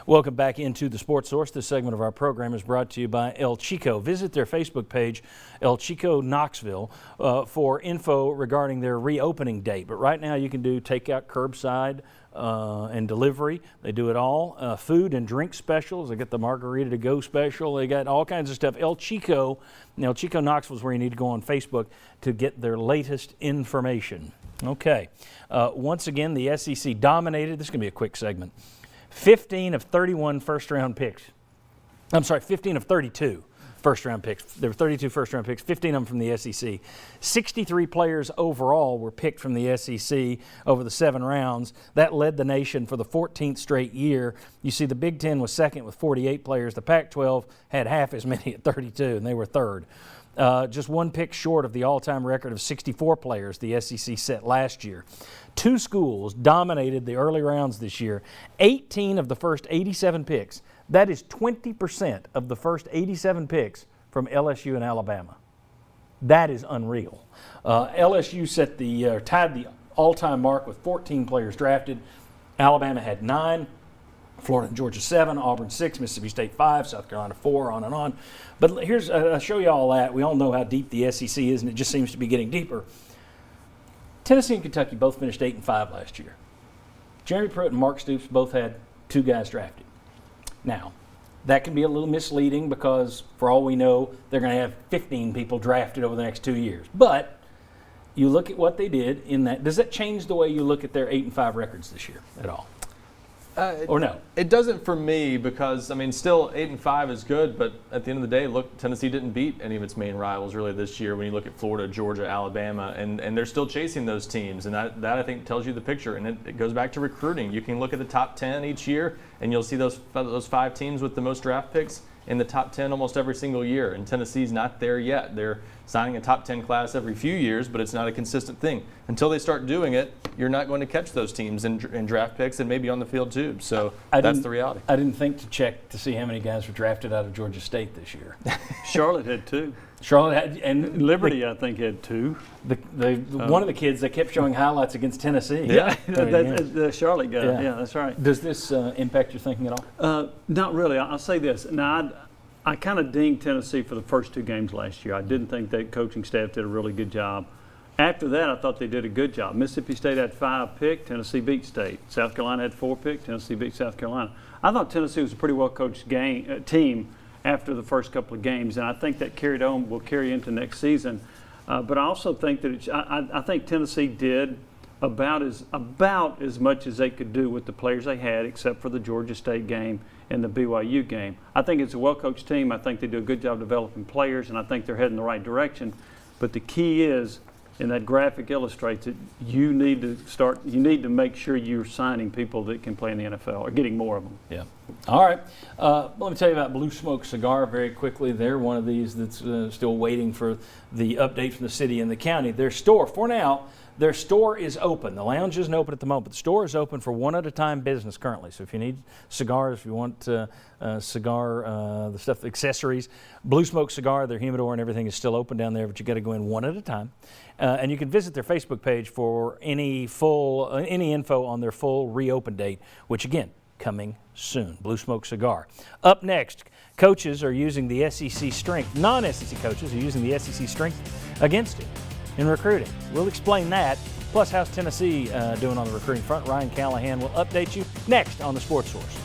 Welcome back into the Sports Source. This segment of our program is brought to you by El Chico. Visit their Facebook page, El Chico Knoxville, for info regarding their reopening date. But right now you can do takeout, curbside, and delivery. They do it all. Food and drink specials. They got the margarita to go special. They got all kinds of stuff. El Chico Knoxville is where you need to go on Facebook to get their latest information. Okay. Once again, the SEC dominated. This is going to be a quick segment. 15 of 31 first-round picks. I'm sorry, 15 of 32 first-round picks. There were 32 first-round picks, 15 of them from the SEC. 63 players overall were picked from the SEC over the 7 rounds. That led the nation for the 14th straight year. You see the Big Ten was second with 48 players. The Pac-12 had half as many at 32, and they were third. Just one pick short of the all-time record of 64 players the SEC set last year. 2 schools dominated the early rounds this year. 18 of the first 87 picks. That is 20% of the first 87 picks from LSU and Alabama. That is unreal. LSU tied the all-time mark with 14 players drafted. Alabama had 9. Florida and Georgia 7, Auburn 6, Mississippi State 5, South Carolina 4, on and on. But here's, I'll show you all that. We all know how deep the SEC is, and it just seems to be getting deeper. Tennessee and Kentucky both finished 8-5 last year. Jeremy Pruitt and Mark Stoops both had 2 guys drafted. Now, that can be a little misleading because, for all we know, they're going to have 15 people drafted over the next 2 years. But you look at what they did in that. Does that change the way you look at their 8-5 records this year at all? Or no? It doesn't for me because, I mean, still 8-5 is good, but at the end of the day, look, Tennessee didn't beat any of its main rivals really this year when you look at Florida, Georgia, Alabama, and they're still chasing those teams, and that I think tells you the picture, and it goes back to recruiting. You can look at the top 10 each year, and you'll see those 5 teams with the most draft picks in the top 10 almost every single year, and Tennessee's not there yet. They're signing a top 10 class every few years, but it's not a consistent thing. Until they start doing it, you're not going to catch those teams in draft picks and maybe on the field too. So that's the reality. I didn't think to check to see how many guys were drafted out of Georgia State this year. Charlotte had 2. Charlotte had, and Liberty, I think, had 2. One of the kids, they kept showing highlights against Tennessee. Yeah, the Charlotte guy. Yeah, that's right. Does this impact your thinking at all? Not really. I'll say this. Now, I kind of dinged Tennessee for the first 2 games last year. I didn't think that coaching staff did a really good job. After that, I thought they did a good job. Mississippi State had 5 picked. Tennessee beat State. South Carolina had 4 picked. Tennessee beat South Carolina. I thought Tennessee was a pretty well-coached team after the first couple of games, and I think that will carry into next season. But I also think that I think Tennessee did about as much as they could do with the players they had, except for the Georgia State game and the BYU game. I think it's a well-coached team. I think they do a good job developing players, and I think they're heading the right direction. But the key is, and that graphic illustrates it, you need to make sure you're signing people that can play in the NFL or getting more of them. Yeah. All right. Let me tell you about Blue Smoke Cigar very quickly. They're one of these that's still waiting for the update from the city and the county. Their store, for now, their store is open. The lounge isn't open at the moment, but the store is open for one-at-a-time business currently. So if you need cigars, if you want the stuff, accessories, Blue Smoke Cigar, their humidor and everything is still open down there, but you got to go in one at a time. And you can visit their Facebook page for any info on their full reopen date, which again, coming soon. Blue Smoke Cigar. Up next, coaches are using the SEC strength. Non-SEC coaches are using the SEC strength against it in recruiting. We'll explain that. Plus, how's Tennessee doing on the recruiting front? Ryan Callahan will update you next on the Sports Source.